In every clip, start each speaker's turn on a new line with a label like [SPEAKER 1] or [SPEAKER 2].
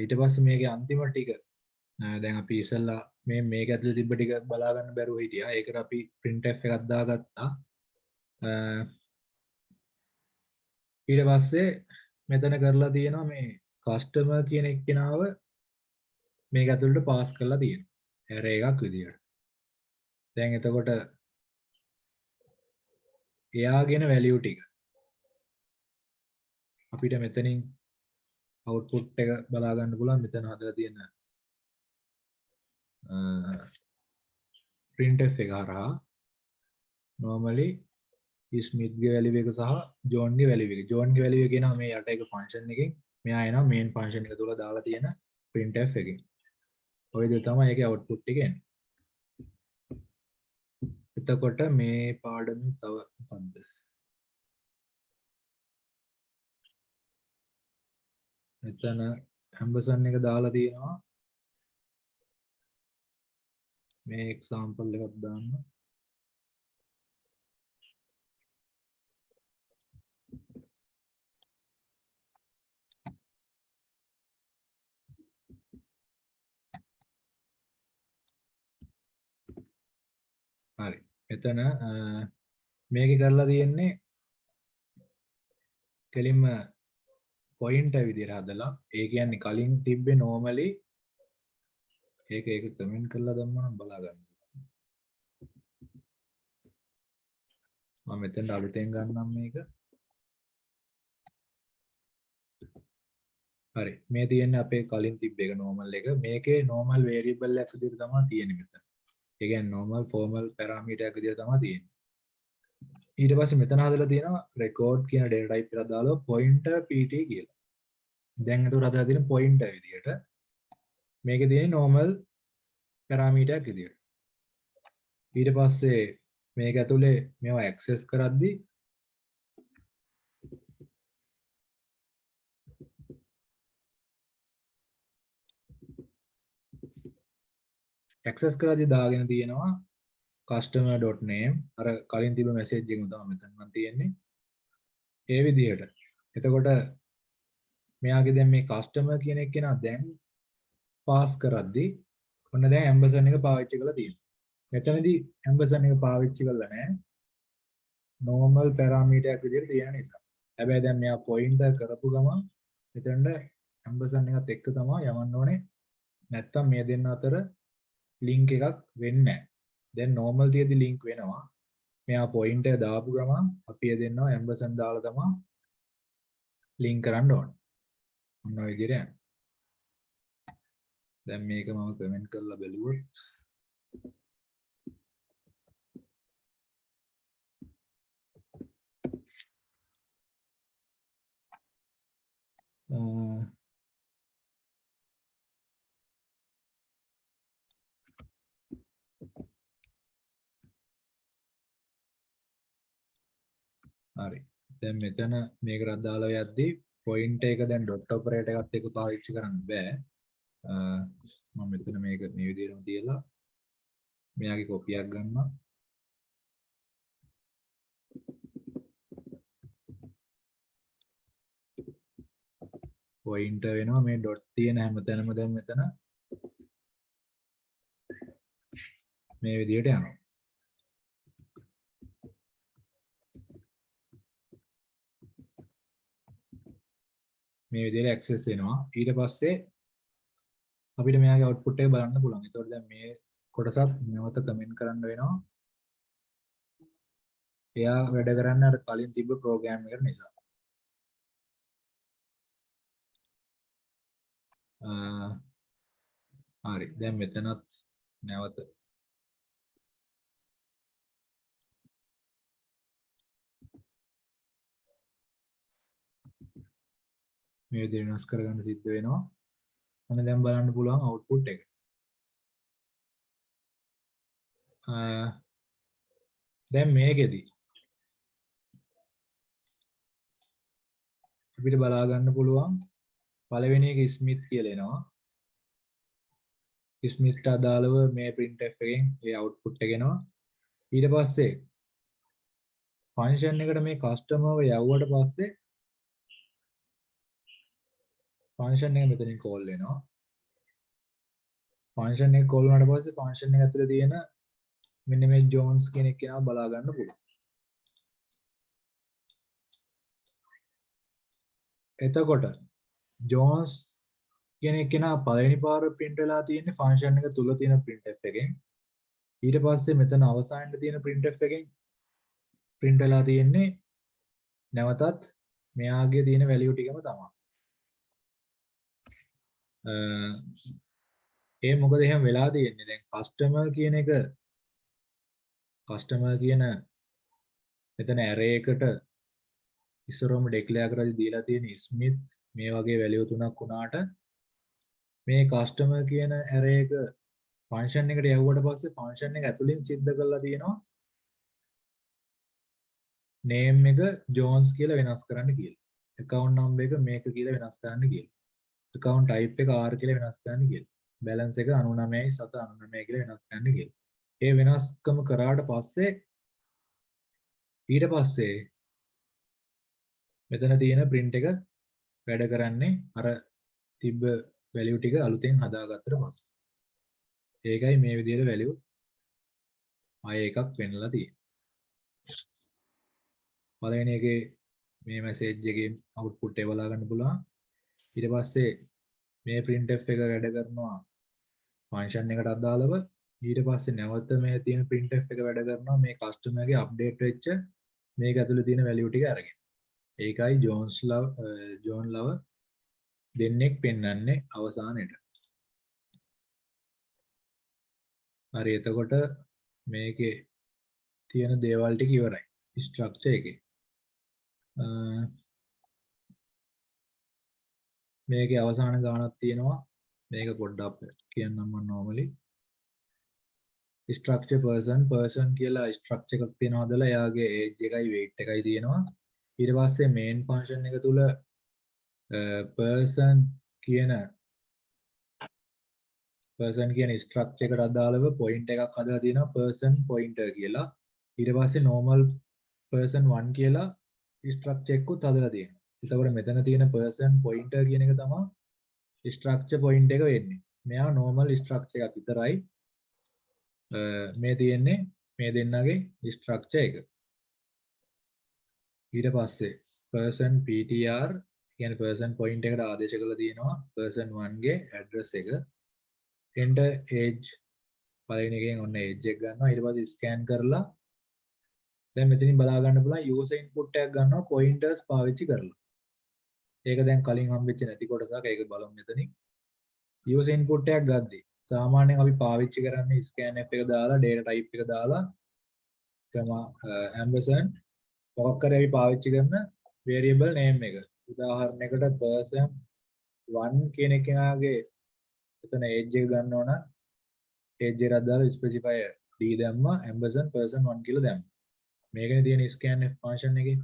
[SPEAKER 1] ඊට පස්සේ මේකේ අන්තිම ටික දැන් අපි ඉස්සෙල්ලා මේක ඇතුලේ තිබ්බ ටික බලා ගන්න බැරුව හිටියා. ඒකට අපි printf එකක් දාගත්තා. ඊට පස්සේ මෙතන කරලා තියෙනවා මේ කස්ටමර් කියන එක්කෙනාව මේක ඇතුළට පාස් කරලා තියෙනවා. array එකක් විදියට. දැන් එතකොට එයාගෙන value ටික අපිට මෙතනින් output එක බලා ගන්න පුළුවන්. මෙතන හදලා තියෙන printf එක හරහා normally Smith ගේ value එක සහ John ගේ value එක. John ගේ value එක කියනවා මේ යට එක function එකකින්. මෙයා එනවා main function එක තුල දාලා තියෙන printf එකකින්. ඔය දේ තමයි ඒකේ output එක එන්නේ. එතකොට මේ පාඩමේ තව මොකද්ද? මෙතන ampersand එක දාලා තියෙනවා. මේ example එකක් දාන්න. හරි. එතන මේක කරලා තියෙන්නේ කෙලින්ම pointer විදියට හදලා. ඒ කියන්නේ කලින් තිබ්බේ normally ඒක කමෙන්ට් කරලා දැම්මම නම් බලා ගන්න. මම මෙතෙන් අලුතෙන් ගන්නම් මේක. හරි. මේ තියෙන්නේ අපේ කලින් තිබ්බ එක normal එක. මේකේ normal variable එකක් විදියට තමයි තියෙන්නේ මෙතන. ඒ කියන්නේ normal formal parameter එකක් විදියට තමයි තියෙන්නේ. ඊට පස්සේ මෙතන හදලා තියෙනවා record කියන data type එකක් දාලා pointer pt කියලා. දැන් ඒකට හදලා තියෙන pointer විදියට මේකේ තියෙන්නේ normal parameter එකක් විදියට. ඊට පස්සේ මේක ඇතුලේ මේවා access කරද්දී access කරද්දී දාගෙන තියෙනවා customer.name අර කලින් තිබ්බ message එකම තමයි මෙතන මම තියෙන්නේ. ඒ විදිහට. එතකොට මෙයාගේ දැන් මේ customer කියන එක කෙනා දැන් pass කරද්දී ඔන්න දැන් ampersand එක පාවිච්චි කරලා තියෙනවා. මෙතනදී ampersand එක පාවිච්චි කරලා නැහැ. normal parameter එකක් විදිහට තියෙන නිසා. හැබැයි දැන් මෙයා pointer කරපු ගමන් මෙතනට ampersand එකත් එක්ක තමයි යවන්න ඕනේ. නැත්තම් මේ දෙන්න අතර link එකක් වෙන්නේ නැහැ. දැන් normal තියදී link වෙනවා. මෙයා pointer දාපු ගමන් අපි දෙන්නවා ampersand දාලා තමයි link කරන්න ඕනේ. ඔන්න ඔය විදිහට යනවා. දැන් මේක මම කමෙන්ට් කරලා බැලුවොත් හරි. දැන් මෙතන මේකට දාලා යද්දී pointer එක දැන් dot operator එකත් එක්ක පාවිච්චි කරන්න බෑ. මම මෙතන මේක මේ විදිහටම තියලා මෙයාගේ කොපියක් ගන්නවා. pointer වෙනවා මේ dot තියෙන හැමතැනම දැන් මෙතන මේ විදිහට යනවා. මේ විදිහට access වෙනවා. ඊට පස්සේ අපිට මෙයාගේ output එක බලන්න පුළුවන්. ඒතකොට දැන් මේ කොටසත් නැවත කමෙන්ට් කරන්න වෙනවා. එයා වැඩ කරන්නේ අර කලින් තිබ්බ ප්‍රෝග්‍රෑම් එකට නිසා. හරි. දැන් මෙතනත් නැවත මේ විදිහට වෙනස් කරගන්න සිද්ධ වෙනවා. අන්න දැන් බලන්න පුළුවන් output එක. දැන් මේකෙදි අපිට බලා ගන්න පුළුවන් පළවෙනි එක ස්මිත් කියලා එනවා. ස්මිත්ට අදාළව මේ printf එකෙන් ඒ output එක එනවා. ඊට පස්සේ function එකට මේ customer ව යවුවට පස්සේ ෆන්ක්ෂන් එක මෙතනින් කෝල් වෙනවා. ෆන්ක්ෂන් එක කෝල් වුණාට පස්සේ ෆන්ක්ෂන් එක ඇතුලේ තියෙන මෙන්න මේ ජෝන්ස් කියන එක කෙනා බලා ගන්න පුළුවන්. එතකොට ජෝන්ස් කියන එක කෙනා පළවෙනි පාර print වෙලා තියෙන්නේ ෆන්ක්ෂන් එක තුල තියෙන printf එකෙන්. ඊට පස්සේ මෙතන අවසානයේ තියෙන printf එකෙන් print වෙලා තියෙන්නේ නැවතත් මෙයාගේ තියෙන value ටිකම තමයි. ඒ මොකද එහෙම වෙලා තියෙන්නේ දැන් customer කියන මෙතන array එකට ඉස්සරවම declare කරලා දීලා තියෙන ස්මිත් මේ වගේ value තුනක් වුණාට මේ customer කියන array එක function එකට යවුවට පස්සේ function එක ඇතුලින් සිද්ධ කරලා තියෙනවා name එක Jones කියලා වෙනස් කරන්න කියලා. account number එක මේක කියලා වෙනස් කරන්න කියලා. account type එක R කියලා වෙනස් කරන්න කියලා. balance එක 99යි 799 කියලා වෙනස් කරන්න කියලා. ඒ වෙනස්කම කරාට පස්සේ ඊට පස්සේ මෙතන තියෙන print එක වැඩ කරන්නේ අර තිබ්බ value ටික අලුතෙන් හදාගත්තට පස්සේ. ඒකයි මේ විදිහට value ආයෙ එකක් වෙන්නලා තියෙන්නේ. පළවෙනි එකේ මේ message එකේ output එක බලා ගන්න පුළුවන්. ඊට පස්සේ මේ printf එක වැඩ කරනවා function එකට අදාළව. ඊට පස්සේ නැවත මේ තියෙන printf එක වැඩ කරනවා මේ customer ගේ update වෙච්ච මේක ඇතුලේ තියෙන value ටික අරගෙන. ඒකයි ජෝන් ලව දෙන්නෙක් පෙන්වන්නේ අවසානයේට. හරි එතකොට මේකේ තියෙන දේවල් ටික ඉවරයි. ස්ට්‍රක්චර් එකේ. මේකේ අවසාන ගානක් තියෙනවා. මේක පොඩ්ඩක් කියන්නම් මම normally. structure person කියලා structure එකක් තියෙනවා හදලා එයාගේ age එකයි weight එකයි තියෙනවා. ඊට පස්සේ main function එක තුල person කියන structure එකට අදාළව point එකක් හදලා තියෙනවා person pointer කියලා. ඊට පස්සේ normal person 1 කියලා structure එකකුත් හදලා තියෙනවා. එතකොට මෙතන තියෙන person pointer කියන එක තමයි structure point එක වෙන්නේ. මෙයා normal structure එකක් විතරයි. මේ තියෙන්නේ මේ දෙන්නගේ structure එක. ඊට පස්සේ person ptr කියන්නේ person point එකට ආදේශ කරලා තියෙනවා person 1 ගේ address එක. enter age පළවෙනි එකෙන් ඔන්න age එක ගන්නවා. ඊට පස්සේ scan කරලා දැන් මෙතනින් බලා ගන්න පුළුවන් user input එකක් ගන්නවා pointers පාවිච්චි කරලා. ඒක දැන් කලින් හම්බෙච්ච නැති කොටසක්. ඒක බලමු මෙතනින්. user input එකක් ගද්දී සාමාන්‍යයෙන් අපි පාවිච්චි කරන්නේ scanf එක දාලා data type එක දාලා ampersand මොකක් කරේ අපි පාවිච්චි කරන variable name එක. උදාහරණයකට person 1 කියන කෙනාගේ එතන age එක ගන්නවා නම් age එකට දාලා specify d දැම්මා ampersand person 1 කියලා දැම්මා. මේකනේ තියෙන scanf function එකේ.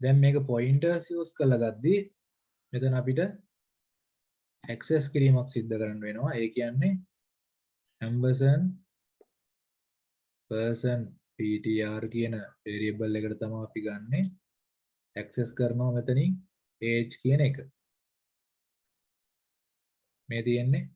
[SPEAKER 1] දැන් මේක pointers use කරලා ගද්දී මෙතන අපිට access කිරීමක් සිද්ධ කරන්න වෙනවා. ඒ කියන්නේ ampersand person ptr කියන variable එකට තමයි අපි ගන්නෙ access කරනවා මෙතනින් age කියන එක. මේ තියෙන්නේ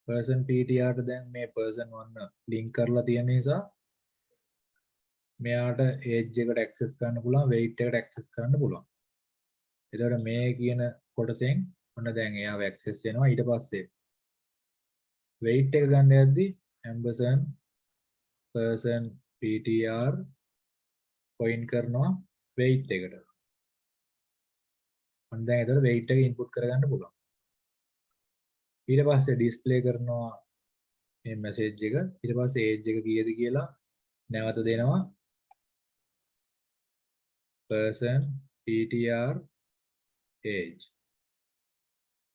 [SPEAKER 1] person ptr ට දැන් මේ person 1 link කරලා තියෙන නිසා මෙයාට age එකට access කරන්න පුළුවන් weight එකට access කරන්න පුළුවන්. එතකොට මේ කියන කොටසෙන් ඔන්න දැන් එයාව access වෙනවා. ඊට පස්සේ weight එක ගන්න යද්දි ampersand person ptr point කරනවා weight එකට. ඔන්න දැන් එතකොට weight එක input කරගන්න පුළුවන්. ඊට පස්සේ display කරනවා මේ message එක. ඊට පස්සේ age එක කීයද කියලා නැවත දෙනවා person ptr age.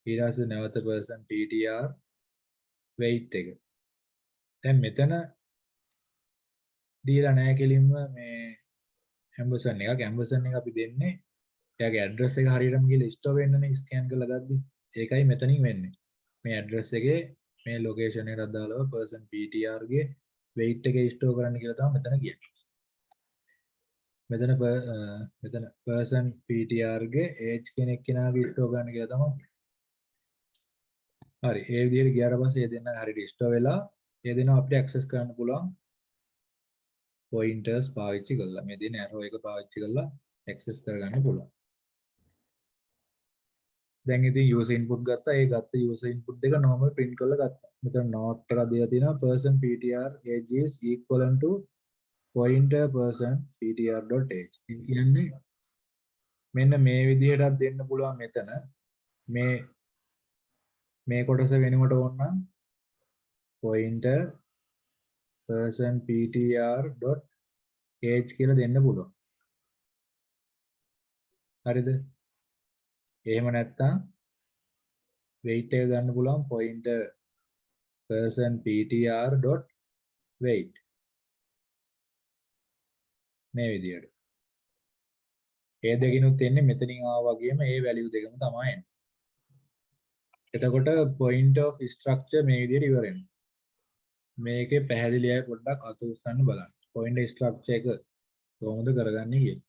[SPEAKER 1] ඊට පස්සේ නැවත person ptr weight එක. දැන් මෙතන දීලා නැහැ කෙලින්ම මේ ampersand එකක්. ampersand එක අපි දෙන්නේ එයාගේ address එක හරියටම ගිහලා store වෙන්නනේ scan කරලා ගද්දි. ඒකයි මෙතනින් වෙන්නේ. මේ address එකේ මේ location එකට අදාළව person ptr ගේ weight එක store කරන්න කියලා තමයි මෙතන කියන්නේ. මෙතන මෙතන person PTR ගේ age කෙනෙක් කෙනාගේ ස්ටෝ ගන්න කියලා තමයි. හරි ඒ විදිහට ගියාට පස්සේ ඒ දෙන්න හරියට ස්ටෝ වෙලා ඒ දෙන්න අපිට ඇක්සස් කරන්න පුළුවන් pointers පාවිච්චි කරලා මේ දෙන arrow එක පාවිච්චි කරලා ඇක්සස් කරගන්න පුළුවන්. දැන් ඉතින් user input ගත්තා. ඒ ගත්ත user input දෙක normal print කරලා ගත්තා. මෙතන note එකක් දීලා තියෙනවා person ptr age is equivalent to pointer person ptr.age. ඒ කියන්නේ මෙන්න මේ විදිහටත් දෙන්න පුළුවන් මෙතන මේ කොටස වෙනුවට ඕන නම් pointer person ptr.age කියලා දෙන්න පුළුවන්. හරිද? එහෙම නැත්නම් weight එක ගන්න පුළුවන් pointer person ptr.weight මේ විදිහට. ඒ දෙකිනුත් එන්නේ මෙතනින් ආවා වගේම ඒ වැලියු දෙකම තමයි එන්නේ. එතකොට point of structure මේ විදිහට ඉවර වෙනවා. මේකේ පැහැදිලිවයි පොඩ්ඩක් අත උස්සන්න බලන්න. point structure එක කොහොමද කරගන්නේ කියලා.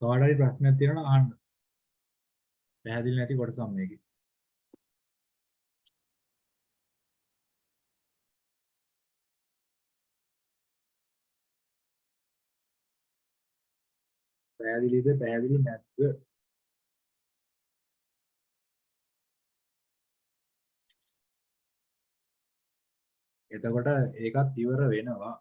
[SPEAKER 1] කාට හරි ප්‍රශ්නයක් තියෙනවා නම් අහන්න. පැහැදිලි නැති කොටසක් මේකේ. පැහැදිලිද පැහැදිලි නැද්ද? එතකොට ඒකත් ඉවර වෙනවා.